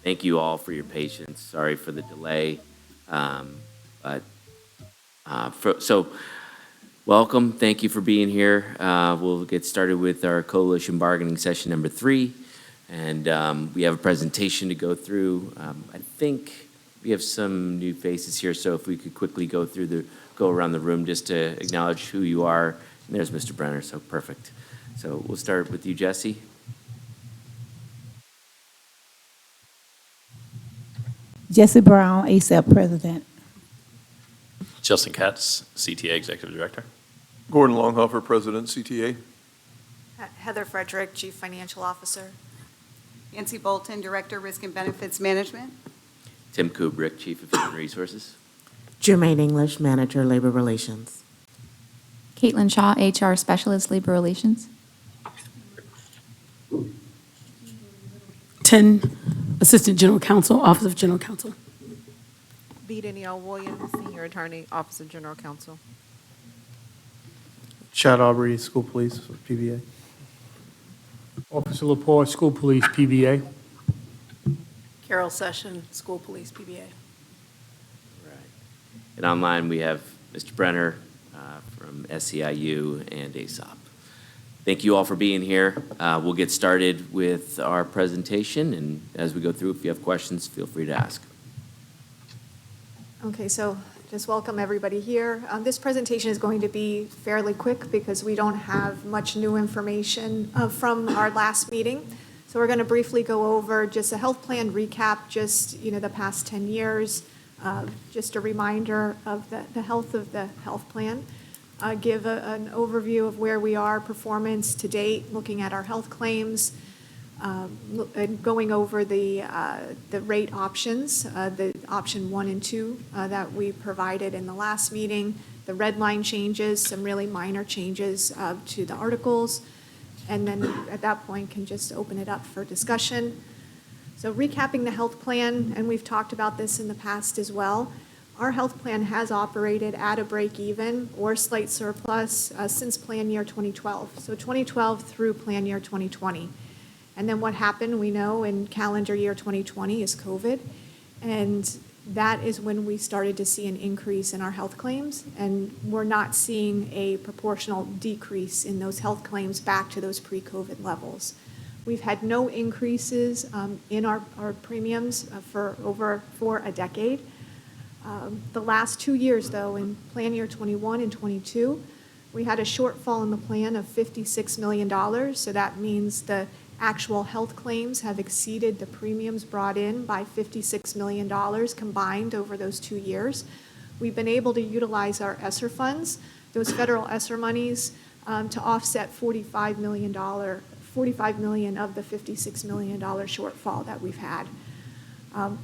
Thank you all for your patience. Sorry for the delay. But so welcome. Thank you for being here. We'll get started with our coalition bargaining session number 3. And we have a presentation to go through. I think we have some new faces here, so if we could quickly go around the room just to acknowledge who you are. And there's Mr. Brenner, so perfect. So we'll start with you, Jesse. Jesse Brown, ASAP President. Justin Katz, CTA Executive Director. Gordon Longhofer, President, CTA. Heather Frederick, Chief Financial Officer. Nancy Bolton, Director, Risk and Benefits Management. Tim Kubrick, Chief of Human Resources. Jermaine English, Manager, Labor Relations. Caitlin Shaw, HR Specialist, Labor Relations. 10, Assistant General Counsel, Office of General Counsel. B. Danielle Williams, Senior Attorney, Office of General Counsel. Chad Aubrey, School Police, PBA. Officer Lepore, School Police, PBA. Carol Session, School Police, PBA. Right. And online, we have Mr. Brenner from SEIU and ASOP. Thank you all for being here. We'll get started with our presentation, and as we go through, if you have questions, feel free to ask. Okay, so just welcome everybody here. This presentation is going to be fairly quick because we don't have much new information from our last meeting. So we're going to briefly go over just a health plan recap, just the past 10 years, just a reminder of the health of the health plan, give an overview of where we are, performance to date, looking at our health claims, and going over the rate options, the option 1 and 2 that we provided in the last meeting, the red line changes, some really minor changes to the articles, and then at that point can just open it up for discussion. So recapping the health plan, and we've talked about this in the past as well, our health plan has operated at a break even or slight surplus since plan year 2012. So 2012 through plan year 2020. And then what happened, we know, in calendar year 2020 is COVID. And that is when we started to see an increase in our health claims. And we're not seeing a proportional decrease in those health claims back to those pre-COVID levels. We've had no increases in our premiums for a decade. The last 2 years, though, in plan year 21 and 22, we had a shortfall in the plan of $56 million. So that means the actual health claims have exceeded the premiums brought in by $56 million combined over those 2 years. We've been able to utilize our ESSER funds, those federal ESSER monies, to offset $45 million of the $56 million shortfall that we've had.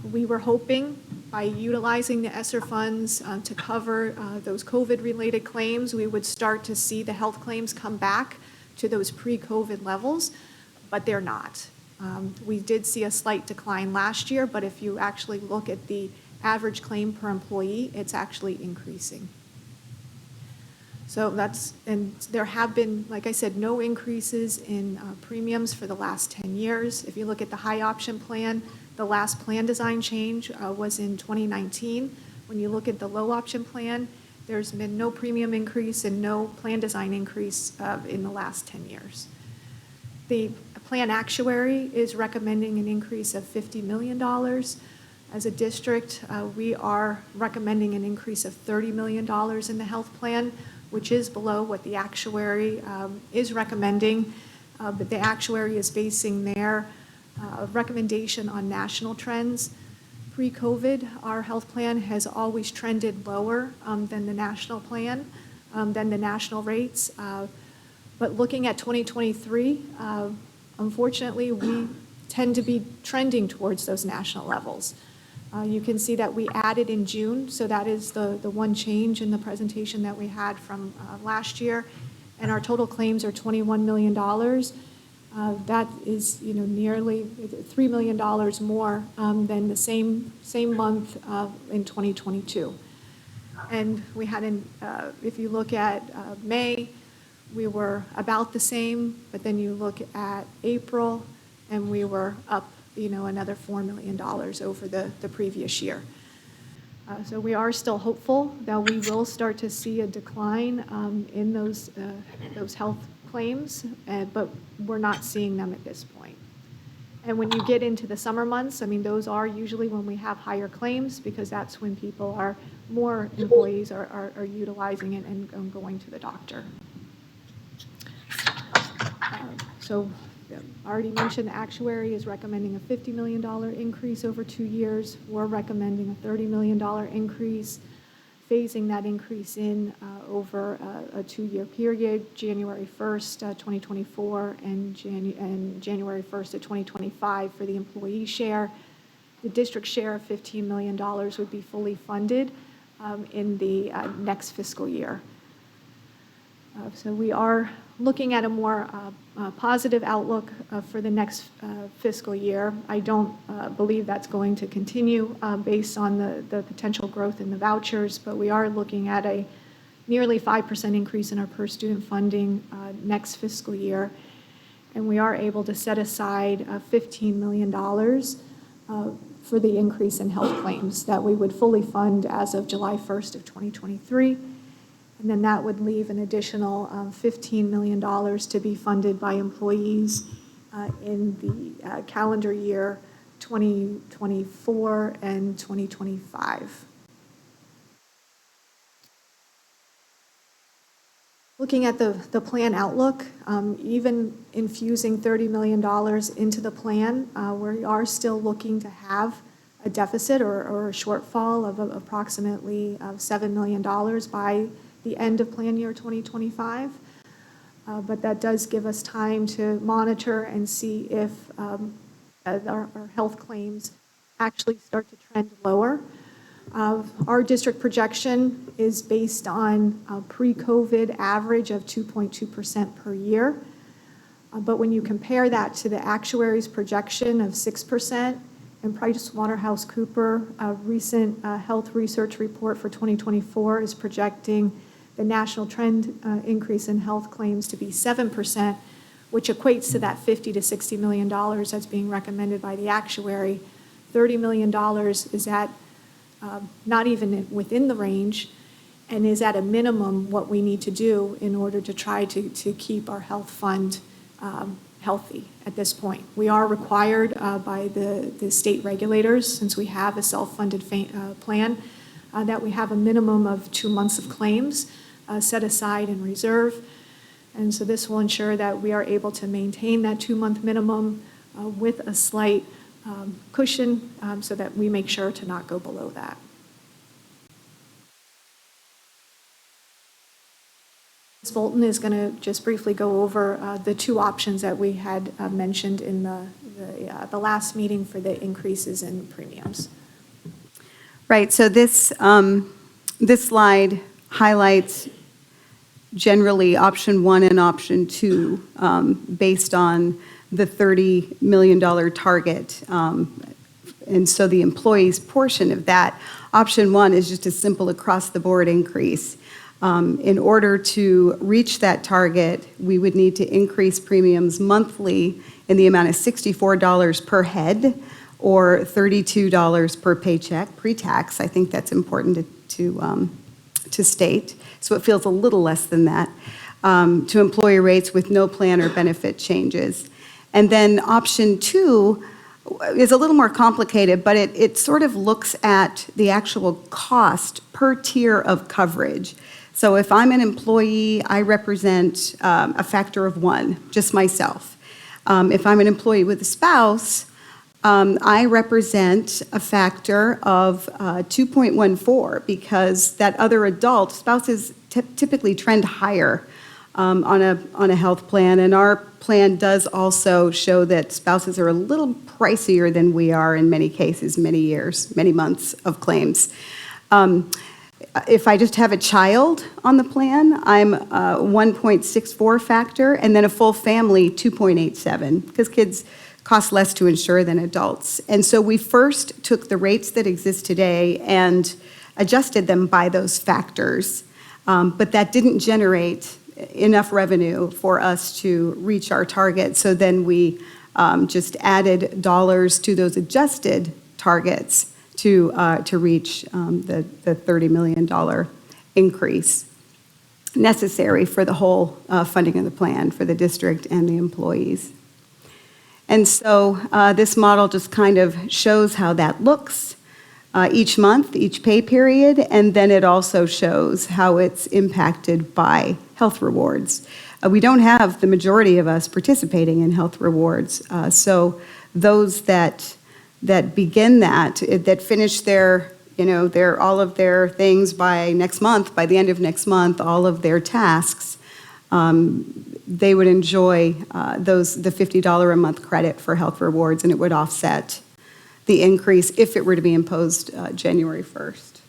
We were hoping by utilizing the ESSER funds to cover those COVID-related claims, we would start to see the health claims come back to those pre-COVID levels, but they're not. We did see a slight decline last year, but if you actually look at the average claim per employee, it's actually increasing. So and there have been, like I said, no increases in premiums for the last 10 years. If you look at the high option plan, the last plan design change was in 2019. When you look at the low option plan, there's been no premium increase and no plan design increase in the last 10 years. The plan actuary is recommending an increase of $50 million. As a district, we are recommending an increase of $30 million in the health plan, which is below what the actuary is recommending. But the actuary is basing their recommendation on national trends. Pre-COVID, our health plan has always trended lower than the national plan, than the national rates. But looking at 2023, unfortunately, we tend to be trending towards those national levels. You can see that we added in June, so that is the one change in the presentation that we had from last year, and our total claims are $21 million. That is, nearly $3 million more than the same month in 2022. And we had, if you look at May, we were about the same, but then you look at April, and we were up another $4 million over the previous year. So we are still hopeful that we will start to see a decline in those health claims, but we're not seeing them at this point. And when you get into the summer months, I mean, those are usually when we have higher claims, because that's when more employees are utilizing it and going to the doctor. So I already mentioned the actuary is recommending a $50 million increase over 2 years. We're recommending a $30 million increase, phasing that increase in over a 2-year period, January 1st, 2024, and January 1st of 2025 for the employee share. The district share of $15 million would be fully funded in the next fiscal year. So we are looking at a more positive outlook for the next fiscal year. I don't believe that's going to continue based on the potential growth in the vouchers, but we are looking at a nearly 5% increase in our per student funding next fiscal year. And we are able to set aside $15 million for the increase in health claims that we would fully fund as of July 1st of 2023. And then that would leave an additional $15 million to be funded by employees in the calendar year 2024 and 2025. Looking at the plan outlook, even infusing $30 million into the plan, we are still looking to have a deficit or a shortfall of approximately $7 million by the end of plan year 2025. But that does give us time to monitor and see if our health claims actually start to trend lower. Our district projection is based on a pre-COVID average of 2.2% per year. But when you compare that to the actuary's projection of 6%, and PricewaterhouseCoopers, a recent health research report for 2024 is projecting the national trend increase in health claims to be 7%, which equates to that $50 to $60 million that's being recommended by the actuary. $30 million is at not even within the range, and is at a minimum what we need to do in order to try to keep our health fund healthy at this point. We are required by the state regulators, since we have a self-funded plan, that we have a minimum of 2 months of claims set aside in reserve. And so this will ensure that we are able to maintain that 2-month minimum with a slight cushion so that we make sure to not go below that. Ms. Bolton is going to just briefly go over the 2 options that we had mentioned in the last meeting for the increases in premiums. Right, so this slide highlights generally option 1 and option 2 based on the $30 million target. And so the employees portion of that, option 1 is just a simple across-the-board increase. In order to reach that target, we would need to increase premiums monthly in the amount of $64 per head or $32 per paycheck, pre-tax. I think that's important to state. So it feels a little less than that, to employee rates with no plan or benefit changes. And then option 2 is a little more complicated, but it sort of looks at the actual cost per tier of coverage. So if I'm an employee, I represent a factor of 1, just myself. If I'm an employee with a spouse, I represent a factor of 2.14 because that other adult, spouses typically trend higher on a health plan, and our plan does also show that spouses are a little pricier than we are in many cases, many years, many months of claims. If I just have a child on the plan, I'm 1.64 factor, and then a full family, 2.87, because kids cost less to insure than adults. And so we first took the rates that exist today and adjusted them by those factors, but that didn't generate enough revenue for us to reach our target. So then we just added dollars to those adjusted targets to reach the $30 million increase necessary for the whole funding of the plan for the district and the employees. And so this model just kind of shows how that looks each month, each pay period, and then it also shows how it's impacted by health rewards. We don't have the majority of us participating in health rewards, so those that begin that finish their, all of their things by next month, by the end of next month, all of their tasks, they would enjoy the $50 a month credit for health rewards, and it would offset the increase if it were to be imposed January 1st.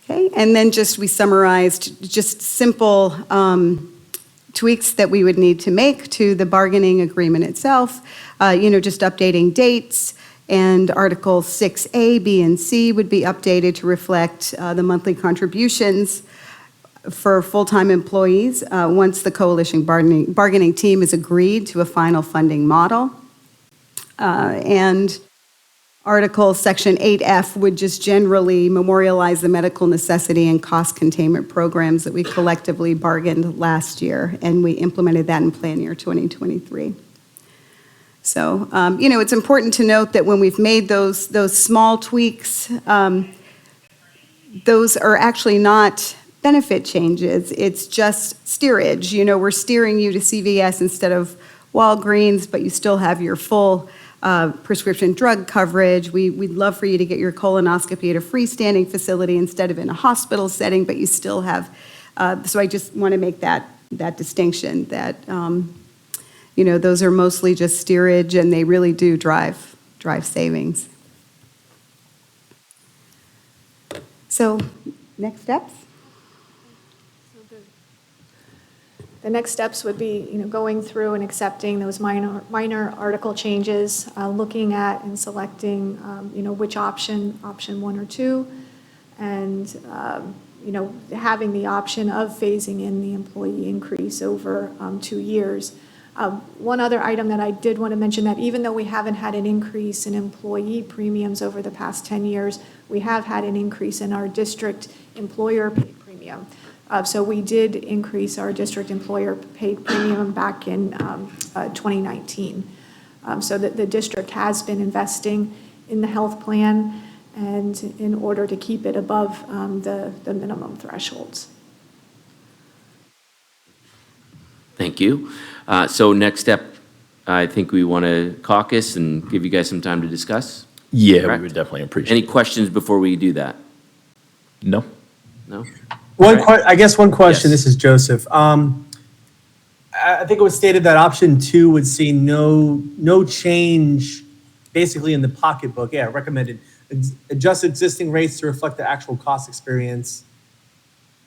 Okay, and then we summarized just simple tweaks that we would need to make to the bargaining agreement itself, just updating dates, and Articles 6A, B, and C would be updated to reflect the monthly contributions for full-time employees once the coalition bargaining team has agreed to a final funding model. And Article Section 8F would just generally memorialize the medical necessity and cost containment programs that we collectively bargained last year, and we implemented that in plan year 2023. So, it's important to note that when we've made those small tweaks, those are actually not benefit changes. It's just steerage. We're steering you to CVS instead of Walgreens, but you still have your full prescription drug coverage. We'd love for you to get your colonoscopy at a freestanding facility instead of in a hospital setting, but you still have, so I just want to make that distinction that, those are mostly just steerage and they really do drive savings. So, next steps? The next steps would be, going through and accepting those minor article changes, looking at and selecting, which option 1 or 2, and, having the option of phasing in the employee increase over 2 years. One other item that I did want to mention, that even though we haven't had an increase in employee premiums over the past 10 years, we have had an increase in our district employer paid premium. So we did increase our district employer paid premium back in 2019. So that the district has been investing in the health plan and in order to keep it above the minimum thresholds. Thank you. So next step, I think we want to caucus and give you guys some time to discuss. Yeah, Correct? we would definitely appreciate Any it. questions before we do that? No? No? I guess one question, Yes. this is Joseph. I think it was stated that option 2 would see no change basically in the pocketbook. Yeah, recommended. Adjust existing rates to reflect the actual cost experience,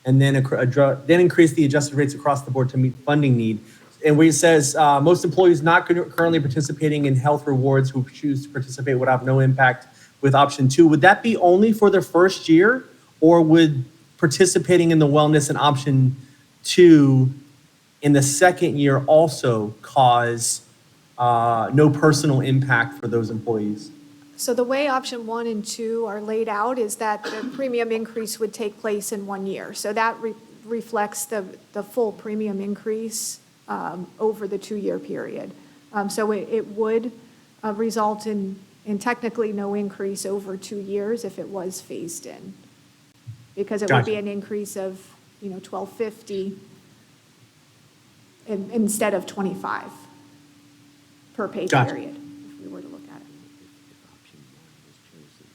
and then increase the adjusted rates across the board to meet funding need. And where it says most employees not currently participating in health rewards who choose to participate would have no impact with option 2. Would that be only for their first year, or would participating in the wellness in option 2 in the second year also cause no personal impact for those employees? So the way option 1 and 2 are laid out is that the premium increase would take place in 1 year. So that reflects the full premium increase over the 2-year period. So it would result in technically no increase over 2 years if it was phased in, because it would be an increase of $12.50 instead of $25 per pay period, if we were to look at it. If option 1 was chosen,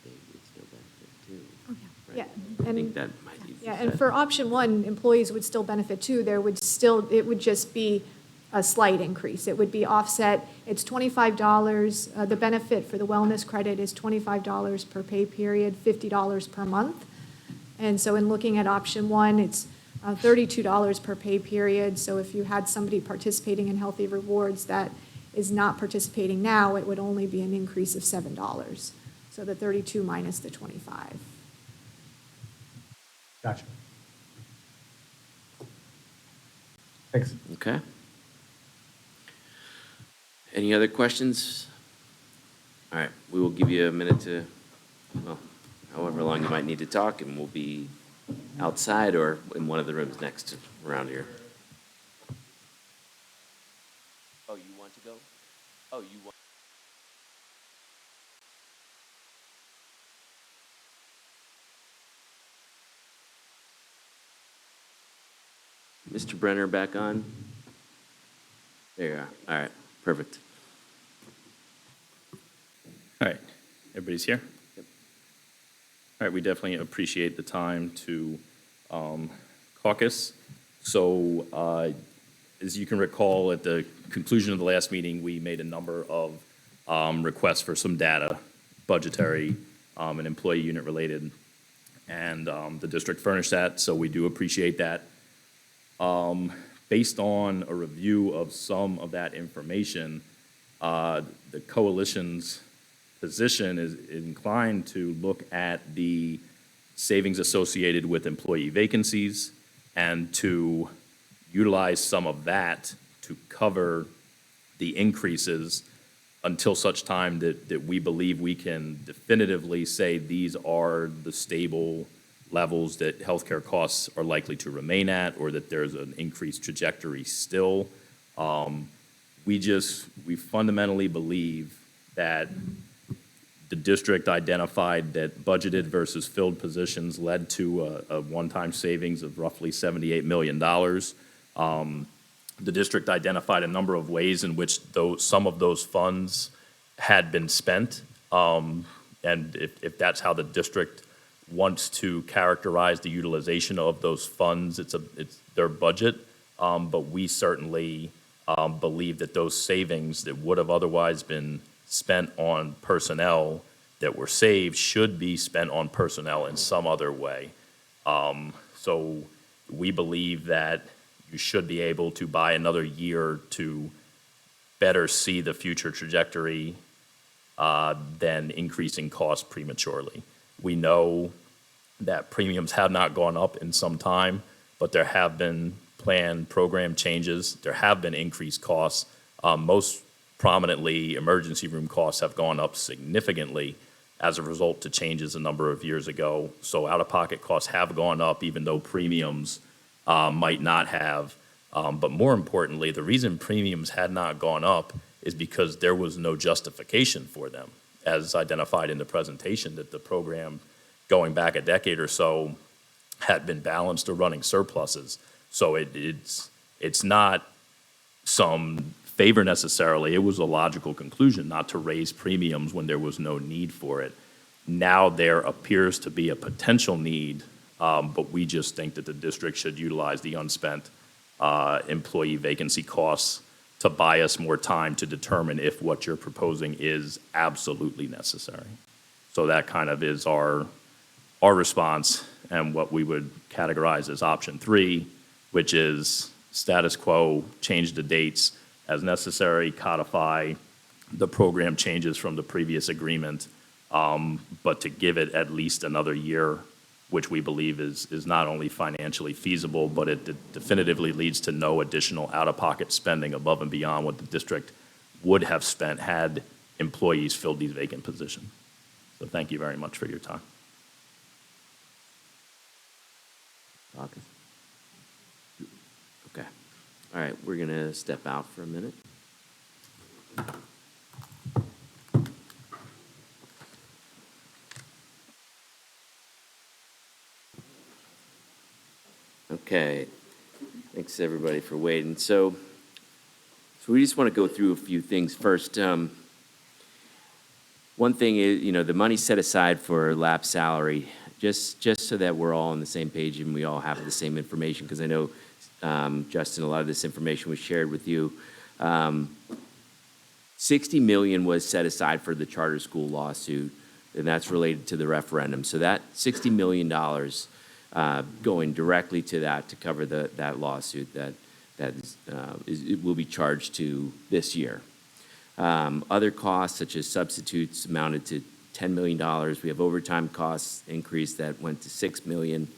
they would still benefit too. Yeah, I think that might be. Yeah, and for option 1, employees would still benefit too. It would just be a slight increase. It would be offset. It's $25. The benefit for the wellness credit is $25 per pay period, $50 per month. And so in looking at option 1, it's $32 per pay period. So if you had somebody participating in Healthy Rewards that is not participating now, it would only be an increase of $7. So the 32 minus the 25. Gotcha. Thanks. Okay. Any other questions? All right, we will give you a minute to, well, however long you might need to talk, and we'll be outside or in one of the rooms next around here. Oh, you want to go? Oh, you want? Mr. Brenner back on? There you are. All right, perfect. All right, everybody's here? All right, we definitely appreciate the time to caucus. So as you can recall, at the conclusion of the last meeting, we made a number of requests for some data, budgetary and employee unit related, and the district furnished that, so we do appreciate that. Based on a review of some of that information, the coalition's position is inclined to look at the savings associated with employee vacancies and to utilize some of that to cover the increases until such time that we believe we can definitively say these are the stable levels that healthcare costs are likely to remain at, or that there's an increased trajectory still. We fundamentally believe that the district identified that budgeted versus filled positions led to a one-time savings of roughly $78 million. The district identified a number of ways in which some of those funds had been spent. And if that's how the district wants to characterize the utilization of those funds, it's their budget. But we certainly believe that those savings that would have otherwise been spent on personnel that were saved should be spent on personnel in some other way. So we believe that you should be able to buy another year to better see the future trajectory than increasing costs prematurely. We know that premiums have not gone up in some time, but there have been planned program changes. There have been increased costs. Most prominently, emergency room costs have gone up significantly as a result to changes a number of years ago. So out-of-pocket costs have gone up, even though premiums might not have. But more importantly, the reason premiums had not gone up is because there was no justification for them, as identified in the presentation, that the program going back a decade or so had been balanced or running surpluses. So it's not some favor necessarily. It was a logical conclusion not to raise premiums when there was no need for it. Now there appears to be a potential need, but we just think that the district should utilize the unspent employee vacancy costs to buy us more time to determine if what you're proposing is absolutely necessary. So that kind of is our response and what we would categorize as option 3, which is status quo, change the dates as necessary, codify the program changes from the previous agreement, but to give it at least another year, which we believe is not only financially feasible, but it definitively leads to no additional out-of-pocket spending above and beyond what the district would have spent had employees filled these vacant positions. So thank you very much for your time. Okay. All right, we're going to step out for a minute. Okay. Thanks, everybody, for waiting. So we just want to go through a few things first. One thing is, the money set aside for lap salary, just so that we're all on the same page and we all have the same information, because I know, Justin, a lot of this information was shared with you. $60 million was set aside for the charter school lawsuit, and that's related to the referendum. So that $60 million going directly to that to cover that lawsuit it will be charged to this year. Other costs, such as substitutes, amounted to $10 million. We have overtime costs increased that went to $6 million.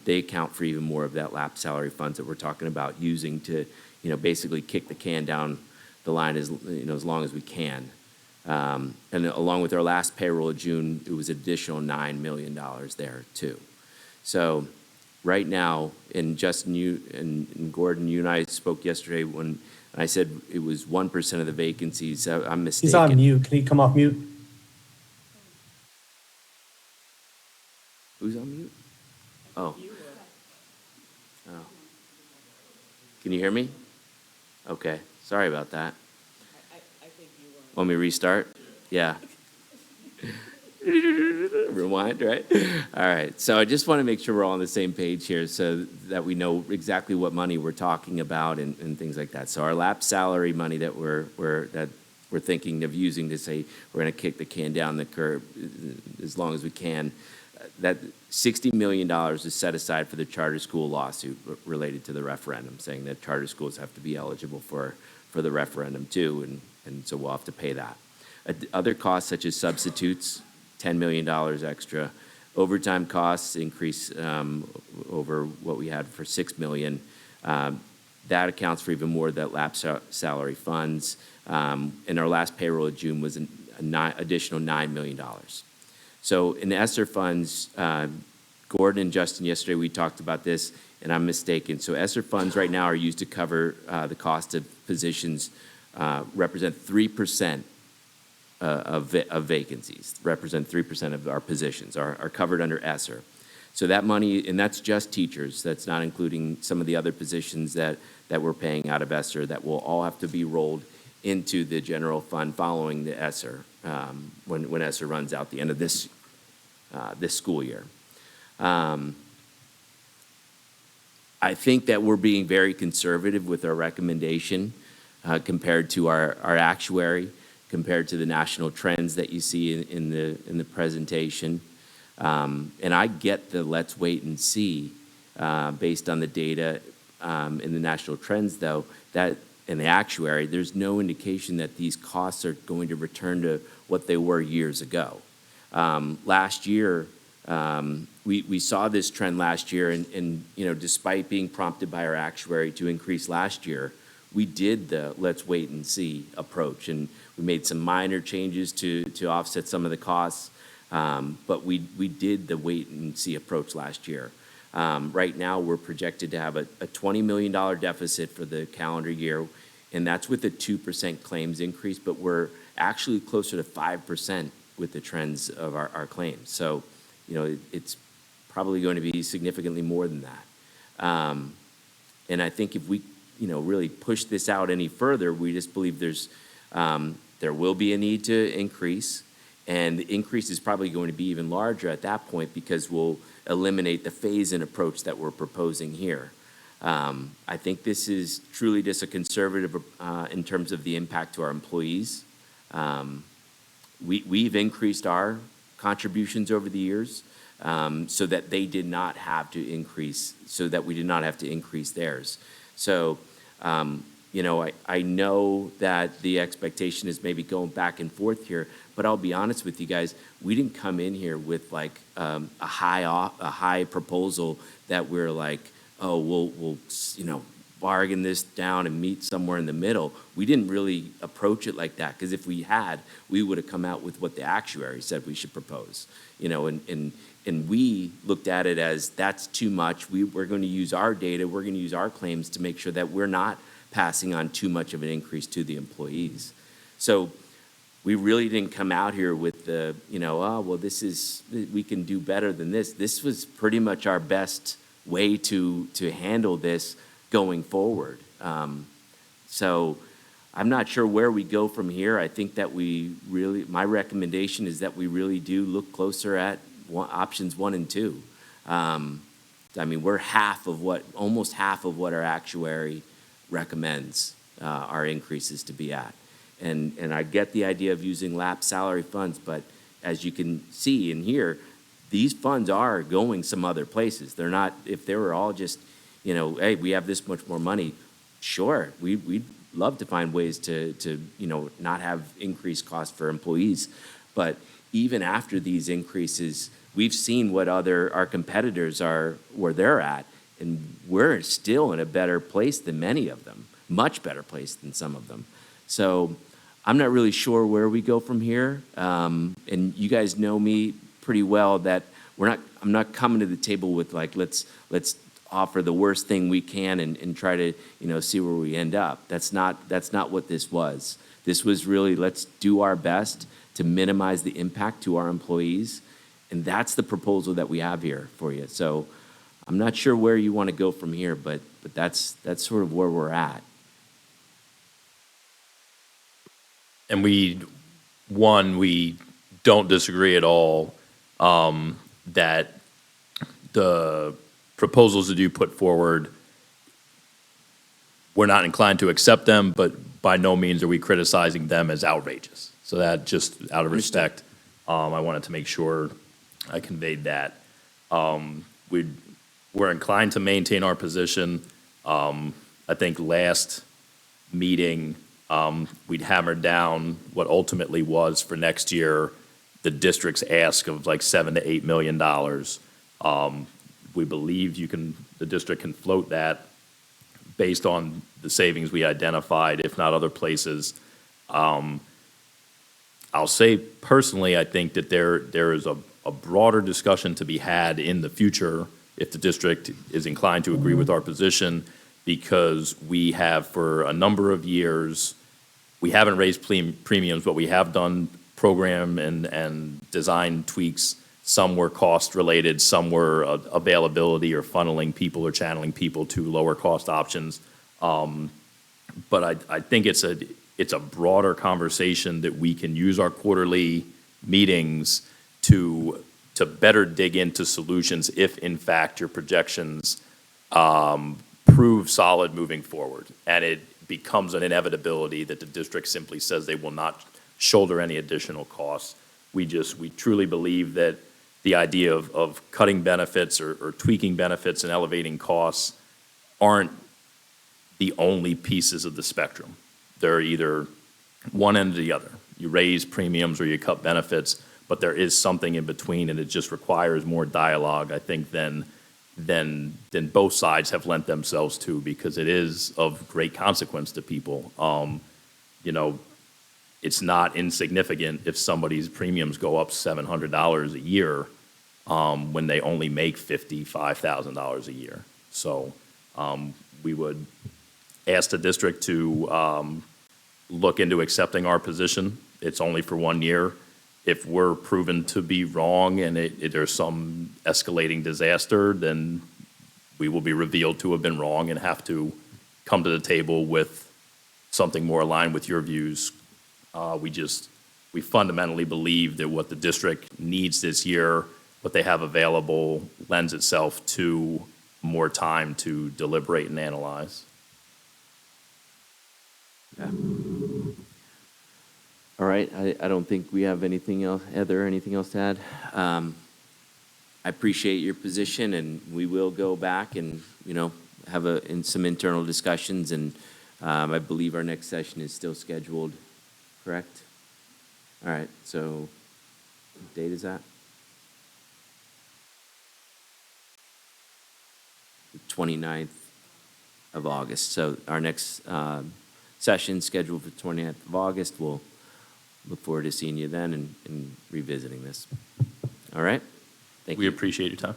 They account for even more of that lap salary funds that we're talking about using to, basically kick the can down the line as, as long as we can. And along with our last payroll of June, it was additional $9 million there too. So right now, and Justin, you and Gordon, you and I spoke yesterday when I said it was 1% of the vacancies. I'm mistaken. He's on mute. Can he come off mute? Who's on mute? Oh. Oh. Can you hear me? Okay, sorry about that. Want me to restart? Yeah. Rewind, right? All right, so I just want to make sure we're all on the same page here so that we know exactly what money we're talking about and things like that. So our lap salary money that we're thinking of using to say we're going to kick the can down the curb as long as we can, that $60 million is set aside for the charter school lawsuit related to the referendum, saying that charter schools have to be eligible for the referendum too, and so we'll have to pay that. Other costs such as substitutes, $10 million extra. Overtime costs increase over what we had for $6 million. That accounts for even more of that lap salary funds. And our last payroll of June was an additional $9 million. So in the ESSER funds, Gordon and Justin, yesterday we talked about this, and I'm mistaken. So ESSER funds right now are used to cover the cost of positions, represent 3% of vacancies, represent 3% of our positions are covered under ESSER. So that money, and that's just teachers, that's not including some of the other positions that we're paying out of ESSER that will all have to be rolled into the general fund following the ESSER, when ESSER runs out the end of this school year. I think that we're being very conservative with our recommendation compared to our actuary, compared to the national trends that you see in the presentation. And I get the let's wait and see based on the data in the national trends, though, that in the actuary, there's no indication that these costs are going to return to what they were years ago. Last year, we saw this trend last year, and despite being prompted by our actuary to increase last year, we did the let's wait and see approach, and we made some minor changes to offset some of the costs, but we did the wait and see approach last year. Right now, we're projected to have a $20 million deficit for the calendar year, and that's with a 2% claims increase, but we're actually closer to 5% with the trends of our claims. So, it's probably going to be significantly more than that. And I think if we, really push this out any further, we just believe there will be a need to increase, and the increase is probably going to be even larger at that point because we'll eliminate the phase-in approach that we're proposing here. I think this is truly just a conservative in terms of the impact to our employees. We've increased our contributions over the years so that they did not have to increase, so that we did not have to increase theirs. So, I know that the expectation is maybe going back and forth here, but I'll be honest with you guys, we didn't come in here with like a high proposal that we're like, oh, we'll bargain this down and meet somewhere in the middle. We didn't really approach it like that, because if we had, we would have come out with what the actuary said we should propose. And we looked at it as that's too much. We're going to use our data, we're going to use our claims to make sure that we're not passing on too much of an increase to the employees. So we really didn't come out here with the, we can do better than this. This was pretty much our best way to handle this going forward. So I'm not sure where we go from here. I think that my recommendation is that we really do look closer at options 1 and 2. We're almost half of what our actuary recommends our increases to be at. And I get the idea of using lap salary funds, but as you can see and hear, these funds are going some other places. They're not, if they were all just, hey, we have this much more money, sure, we'd love to find ways to not have increased costs for employees. But even after these increases, we've seen what our competitors are, where they're at, and we're still in a better place than many of them, much better place than some of them. So I'm not really sure where we go from here. And you guys know me pretty well that I'm not coming to the table with like, let's offer the worst thing we can and try to, see where we end up. That's not what this was. This was really, let's do our best to minimize the impact to our employees. And that's the proposal that we have here for you. So I'm not sure where you want to go from here, but that's sort of where we're at. And we don't disagree at all that the proposals that you put forward, we're not inclined to accept them, but by no means are we criticizing them as outrageous. So that, just out of respect, I wanted to make sure I conveyed that. We're inclined to maintain our position. I think last meeting, we'd hammered down what ultimately was for next year the district's ask of like $7 to $8 million. We believe the district can float that based on the savings we identified, if not other places. I'll say personally, I think that there is a broader discussion to be had in the future if the district is inclined to agree with our position, because we have for a number of years, we haven't raised premiums, but we have done program and design tweaks. Some were cost-related, some were availability or funneling people or channeling people to lower-cost options. But I think it's a broader conversation that we can use our quarterly meetings to better dig into solutions if, in fact, your projections prove solid moving forward. And it becomes an inevitability that the district simply says they will not shoulder any additional costs. We truly believe that the idea of cutting benefits or tweaking benefits and elevating costs aren't the only pieces of the spectrum. They're either one end or the other. You raise premiums or you cut benefits, but there is something in between, and it just requires more dialogue, I think, than both sides have lent themselves to, because it is of great consequence to people. It's not insignificant if somebody's premiums go up $700 a year when they only make $55,000 a year. So we would ask the district to look into accepting our position. It's only for 1 year. If we're proven to be wrong and there's some escalating disaster, then we will be revealed to have been wrong and have to come to the table with something more aligned with your views. We fundamentally believe that what the district needs this year, what they have available, lends itself to more time to deliberate and analyze. Yeah. All right, I don't think we have anything else. Heather, anything else to add? I appreciate your position, and we will go back and, have some internal discussions, and I believe our next session is still scheduled, correct? All right, so what date is that? The 29th of August. So our next session scheduled for 29th of August. We'll look forward to seeing you then and revisiting this. All right? Thank you. We appreciate your time.